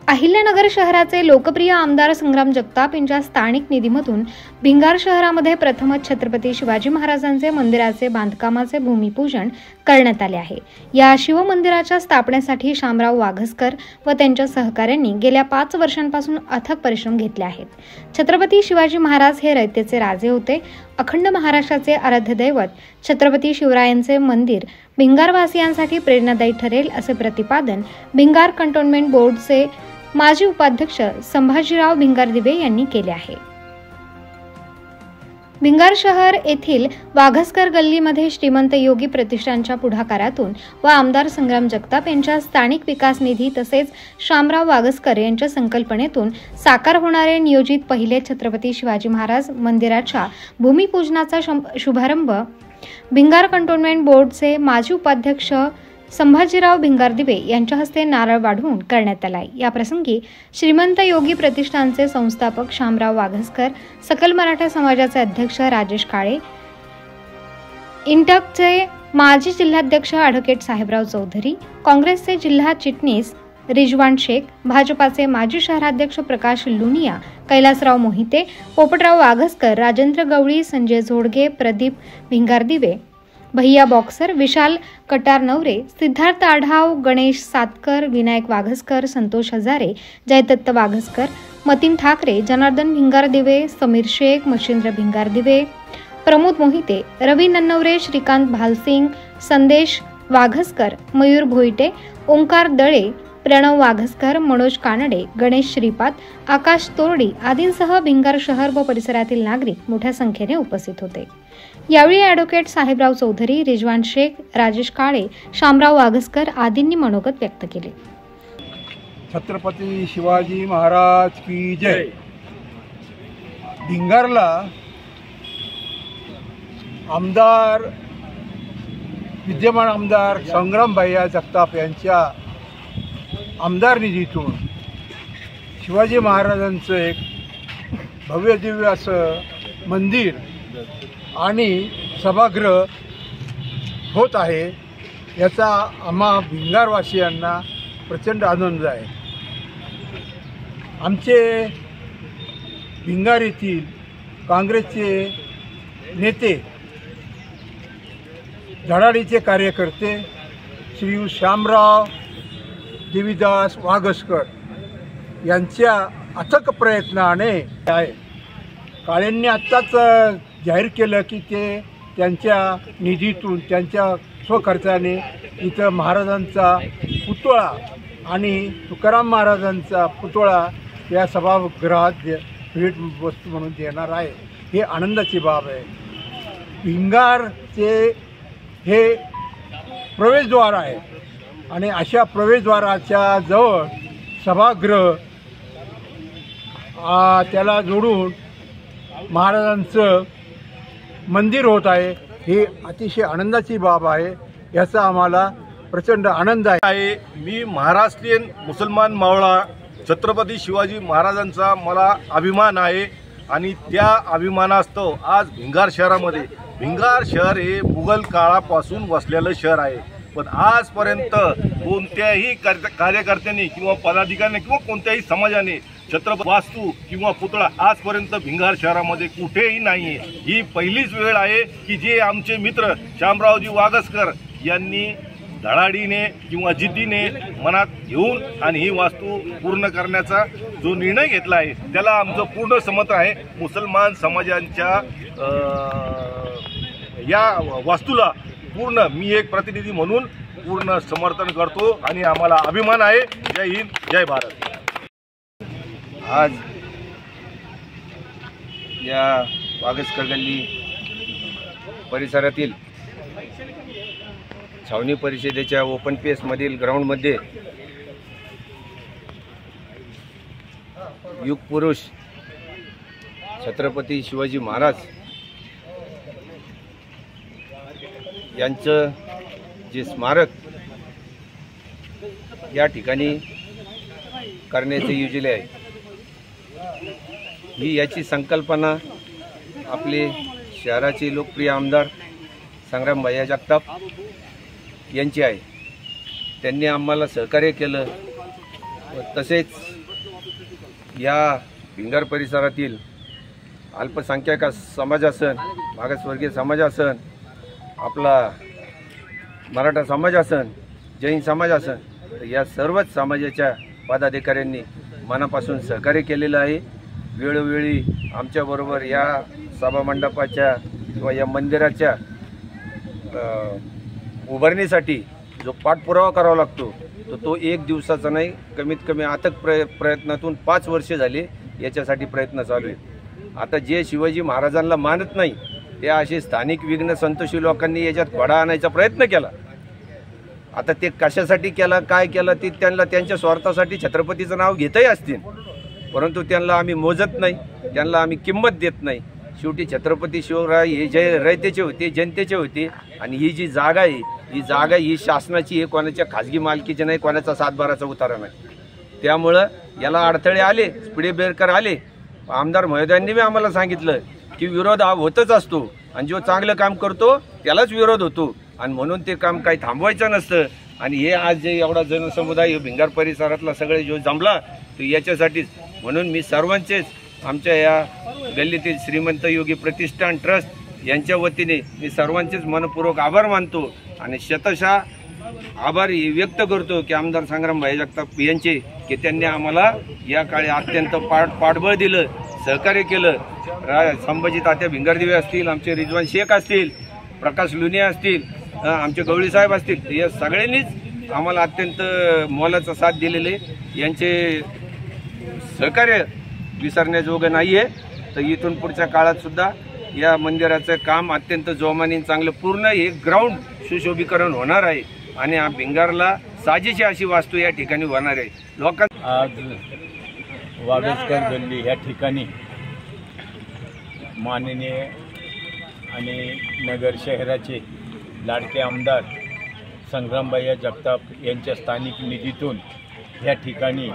अहिल्यानगर शहराचे लोकप्रिय आमदार संग्राम जगताप यांच्या स्थानिक निधीमधून भिंगार शहरामध्ये प्रथमच छत्रपती शिवाजी महाराजांचे मंदिराचे बांधकामाचे भूमिपूजन करण्यात आले आहे। या शिवमंदिराच्या स्थापनेसाठी शामराव वाघसकर व त्यांच्या सहकाऱ्यांनी गेल्या 5 वर्षांपासून अथक परिश्रम घेतले आहेत। छत्रपती शिवाजी महाराज हे रयतेचे राजे होते। अखंड महाराष्ट्राचे आराध्य दैवत छत्रपती शिवरायांचे मंदिर भिंगारवासियांसाठी प्रेरणादायी ठरेल असे प्रतिपादन भिंगार कंटोन्मेंट बोर्डचे माजी उपाध्यक्ष संभाजीराव भिंगारदिवे यांनी केले आहे। भिंगार शहर येथील वाघसकर गल्लीमध्ये श्रीमंत योगी प्रतिष्ठानच्या पुढाकारातून व आमदार संग्राम जगताप यांच्या स्थानिक विकास निधी तसेच शामराव वाघसकर यांच्या संकल्पनेतून साकार होणारे नियोजित पहिले छत्रपती शिवाजी महाराज मंदिराच्या भूमिपूजनाचा शुभारंभ भिंगार कंटोन्मेंट बोर्डचे माजी उपाध्यक्ष संभाजीराव भिंगारदिवे यांच्या हस्ते नारळ वाढवून करण्यात आला। या प्रसंगी श्रीमंत योगी प्रतिष्ठानचे संस्थापक शामराव वाघसकर, सकल मराठा समाजाचे अध्यक्ष राजेश काळे, इंटकचे माजी जिल्हाध्यक्ष ॲडव्होकेट साहेबराव चौधरी, काँग्रेसचे जिल्हा चिटणीस रिजवान शेख, भाजपाचे माजी शहराध्यक्ष प्रकाश लुनिया, कैलासराव मोहिते, पोपटराव वाघसकर, राजेंद्र गवळी, संजय झोडगे, प्रदीप भिंगारदिवे, भैया बॉक्सर, विशाल कटारनवरे, सिद्धार्थ आढाव, गणेश सातकर, विनायक वाघसकर, संतोष हजारे, जयदत्त वाघसकर, मतीन ठाकरे, जनार्दन भिंगारदिवे, समीर शेख, मच्छिंद्र भिंगारदिवे, प्रमोद मोहिते, रवी नन्नवरे, श्रीकांत भालसिंग, संदेश वाघसकर, मयूर भोईटे, ओंकार दळे, प्रणव वाघसकर, मनोज कानडे, गणेश श्रीपाद, आकाश तोरडी आदींसह भिंगार शहर व परिसरातील नागरिक मोठ्या संख्येने उपस्थित होते। यावेळी ॲडव्होकेट साहेबराव चौधरी, रिजवान शेख, राजेश काळे, शामराव वाघसकर आदींनी मनोगत व्यक्त केले। छत्रपती शिवाजी महाराज की जय। भिंगारला विद्यमान आमदार संग्राम भैया जगताप यांच्या आमदार निधीतून शिवाजी महाराजांचं एक भव्य दिव्य असं मंदिर आणि सभागृह होत आहे। याचा आम्हा भिंगारवासियांना प्रचंड आनंद आहे। आमचे भिंगार येथील काँग्रेसचे नेते, धडाडीचे कार्यकर्ते श्री शामराव देवीदास वाघसकर यांच्या अथक प्रयत्नाने आहे। काळेंनी आत्ताच जाहीर केलं की ते त्यांच्या निधीतून त्यांच्या स्वखर्चाने इथं महाराजांचा पुतळा आणि तुकाराम महाराजांचा पुतळा या सभागृहात भेट वस्तू म्हणून देणार आहे। हे आनंदाची बाब आहे। भिंगारचे हे प्रवेशद्वार आहे आणि अशा प्रवेशद्वाराच्या जवळ सभागृह त्याला जोडून महाराजांचं मंदिर होत आहे। ही अतिशय आनंदाची बाब आहे। याचा आम्हाला प्रचंड आनंद आहे। मी महाराष्ट्रीयन मुसलमान मावळा छत्रपती शिवाजी महाराजांचा मला अभिमान आहे आणि त्या अभिमानास्तव आज भिंगार शहरामध्ये, भिंगार शहर हे मुघल काळापासून वसलेलं शहर आहे, पण आजपर्यंत कोणत्याही कार्यकर्त्यांनी किंवा पदाधिकाऱ्यांनी किंवा कोणत्याही समाजाने छत्रपती वास्तू किंवा पुतळा आजपर्यंत भिंगार शहरामध्ये कुठेही नाही आहे। ही पहिलीच वेळ आहे की जे आमचे मित्र शामरावजी वाघसकर यांनी धडाडीने किंवा जिद्दीने मनात घेऊन आणि ही वास्तू पूर्ण करण्याचा जो निर्णय घेतला आहे त्याला आमचं पूर्ण समर्थ आहे। मुसलमान समाजांच्या या वास्तूला पूर्ण मी एक प्रतिनिधी म्हणून पूर्ण समर्थन करतो आणि आम्हाला अभिमान आहे। जय हिंद, जय भारत। आज या वाघसकर गल्ली परिसरातील छावणी परिषदेच्या ओपन पेसमधील ग्राउंडमध्ये युग पुरुष छत्रपती शिवाजी महाराज यांचं जे स्मारक या ठिकाणी करण्याचे योजले आहे। ही याची संकल्पना आपले शहराचे लोकप्रिय आमदार संग्राम भैया जगताप यांची आहे। त्यांनी आम्हाला सहकार्य केलं तसेच या भिंगार परिसरातील अल्पसंख्याक समाज असन, मागासवर्गीय समाज असन, आपला मराठा समाज असन, जैन समाज असन, तर या सर्वच समाजाच्या पदाधिकाऱ्यांनी मनापासून सहकार्य केलेलं आहे। वेळोवेळी आमच्याबरोबर या सभामंडपाच्या किंवा या मंदिराच्या उभारणीसाठी जो पाठपुरावा करावा लागतो तो एक दिवसाचा नाही, कमीत कमी अथक प्रयत्नातून 5 वर्षे झाले याच्यासाठी प्रयत्न चालू आहेत। आता जे शिवाजी महाराजांना मानत नाही ते असे स्थानिक विघ्न संतोषी लोकांनी याच्यात घोडा आणायचा प्रयत्न केला। आता ते कशासाठी केला, काय केलं ते त्यांना त्यांच्या स्वार्थासाठी छत्रपतीचं नाव घेतही असतील, परंतु त्यांना आम्ही मोजत नाही, त्यांना आम्ही किंमत देत नाही। शेवटी छत्रपती शिवराय हे जे रयतेचे होते, जनतेचे होते, आणि ही जी जागा आहे ही शासनाची आहे, कोणाच्या खाजगी मालकीची नाही, कोणाचा सातबाराचा उतारा नाही। त्यामुळं याला अडथळे आले, स्पीड ब्रेकर आले। आमदार महोदयांनी बी आम्हाला सांगितलं की विरोध हा होतच असतो आणि जो चांगलं काम करतो त्यालाच विरोध होतो, आणि म्हणून ते काम काही थांबवायचं नसतं। आणि हे आज जे एवढा जनसमुदाय भिंगार परिसरातला सगळे जो जमला तो याच्यासाठीच। म्हणून मी सर्वांचेच आमच्या या गल्लीतील श्रीमंत योगी प्रतिष्ठान ट्रस्ट यांच्या वतीने मी सर्वांचेच मनपूर्वक आभार मानतो आणि शतशः आभार व्यक्त करतो की आमदार संग्राम भाई जगताप यांचे, की त्यांनी आम्हाला या काळी अत्यंत पाठबळ दिलं, सहकार्य केलं। संभाजी तात्या भिंगारदिवे असतील, आमचे रिजवान शेख असतील, प्रकाश लुनिया असतील, आमचे गवळी साहेब असतील, या सगळ्यांनीच आम्हाला अत्यंत मोलाचा साथ दिलेले। यांचे सहकार्य विसरण्याजोगं नाही आहे। तर इथून पुढच्या काळात सुद्धा या मंदिराचं काम अत्यंत जोमाने चांगलं पूर्ण हे ग्राउंड सुशोभीकरण होणार आहे आणि हा भिंगारला साजेशी अशी वास्तू या ठिकाणी होणार आहे। लोकांना आज वागसकर गल्ली या ठिकाणी माननीय आणि नगर शहराचे लाडके आमदार संग्रामभाई जगताप यांच्या स्थानिक निधीतून या ठिकाणी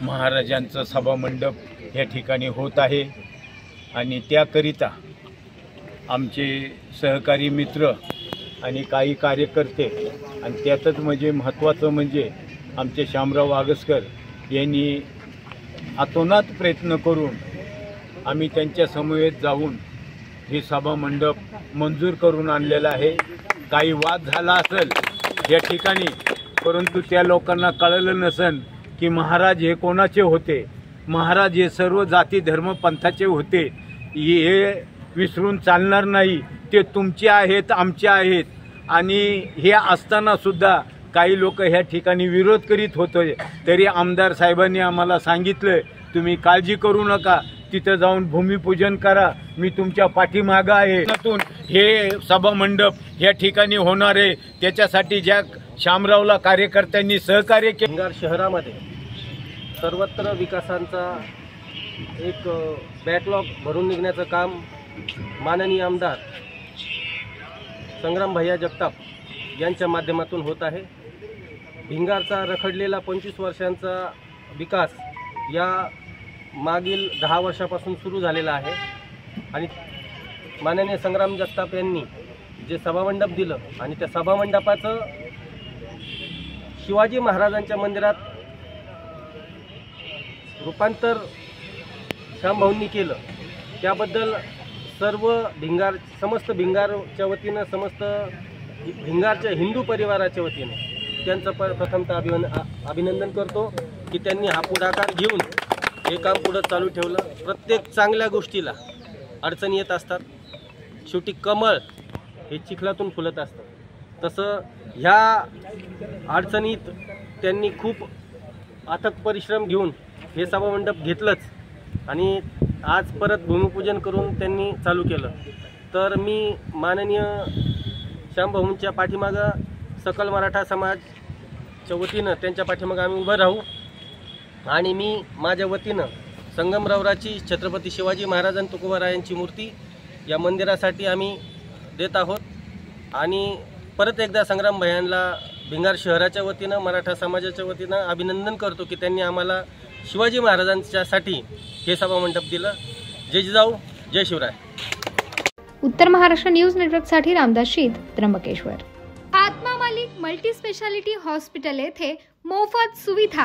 महाराजांचं सभामंडप या ठिकाणी होत आहे आणि त्याकरिता आमचे सहकारी मित्र आणि काही कार्यकर्ते आणि त्यातच म्हणजे महत्त्वाचं म्हणजे आमचे शामराव वागसकर यांनी अतोनात प्रयत्न करून आम्ही त्यांच्या समवेत जाऊन हे सभामंडप मंजूर करून आणलेला आहे। काही वाद झाला असेल या ठिकाणी, परंतु त्या लोकांना कळलं नसेल की महाराज हे कोणाचे होते, महाराज हे सर्व जाती धर्म पंथाचे होते, हे विसरून चालणार नाही, ते तुमचे आहेत, आमचे आहेत। आणि हे असताना सुद्धा काही लोक ह्या ठिकाणी विरोध करीत होते, तरी आमदार साहेबांनी आम्हाला सांगितलं तुम्ही काळजी करू नका, तिथं जाऊन भूमिपूजन करा, मी तुमच्या पाठीमागं आहे। हे सभामंडप या ठिकाणी होणार आहे, त्याच्यासाठी ज्या शामरावला कार्यकर्त्यांनी सहकार्य केले। भिंगार शहरामध्ये सर्वत्र विकासांचा एक बॅकलॉग भरून निघण्याचं काम माननीय आमदार संग्राम भैया जगताप यांच्या माध्यमातून होत आहे। भिंगारचा रखडलेला 25 वर्षांचा विकास या मागील 10 वर्षापासून सुरू झालेला आहे आणि माननीय संग्राम जगताप यांनी जे सभामंडप दिलं आणि त्या सभामंडपाचं शिवाजी महाराजांच्या मंदिरात रूपांतर श्यामभाऊंनी केलं, त्याबद्दल समस्त भिंगारच्या वतीनं, समस्त भिंगारच्या हिंदू परिवाराच्या वतीनं त्यांचं प्रथमतः अभिनंदन करतो की त्यांनी हा पुढाकार घेऊन हे काम पुढं चालू ठेवलं। प्रत्येक चांगल्या गोष्टीला अडचणी येत असतात, शेवटी कमळ हे चिखलातून फुलत असतं, तसं ह्या अडचणीत त्यांनी खूप अथक परिश्रम घेऊन हे सभामंडप घेतलंच आणि आज परत भूमिपूजन करून त्यांनी चालू केलं। तर मी माननीय श्यामभाऊंच्या पाठीमागं सकल मराठा समाजच्या वतीनं त्यांच्या पाठीमागं आम्ही उभं राहू आणि मी माझ्या वतीनं संगमरवराची छत्रपती शिवाजी महाराज आणि तुकोबारायांची मूर्ती या मंदिरासाठी आम्ही देत आहोत। आणि परत एकदा संग्राम भैयांना भिंगार शहराच्या वतीनं, मराठा समाजाच्या वतीनं अभिनंदन करतो की त्यांनी आम्हाला शिवाजी महाराजांच्यासाठी हे सभामंडप दिलं। जय जिजाऊ, जय शिवराय। उत्तर महाराष्ट्र न्यूज नेटवर्कसाठी रामदास शीत, त्र्यंबकेश्वर। आत्मा मालिक मल्टी स्पेशालिटी हॉस्पिटल येथे मोफत सुविधा,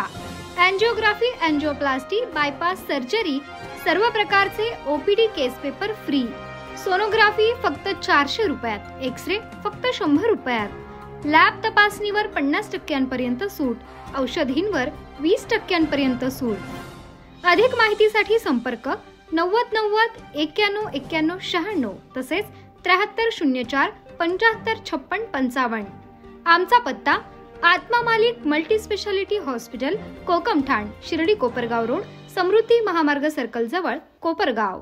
अँजिओग्राफी, अँजिओप्लास्टी, बायपास सर्जरी, सर्व प्रकारचे OPD केस पेपर फ्री, सोनोग्राफी फक्त 400 रुपयात, एक्सरे फक्त 100 रुपयात, लॅब तपासणीवर 50% सूट, औषधींवर 20% सूट। अधिक माहितीसाठी संपर्क 90 90 91 91 96 तसेच 7304 75 56 55। आमचा पत्ता Atma Malik multi speciality hospital, Kokamthan, Shirdi Kopargaon road, Samruddhi Mahamarg circle जवळ, कोपरगाव।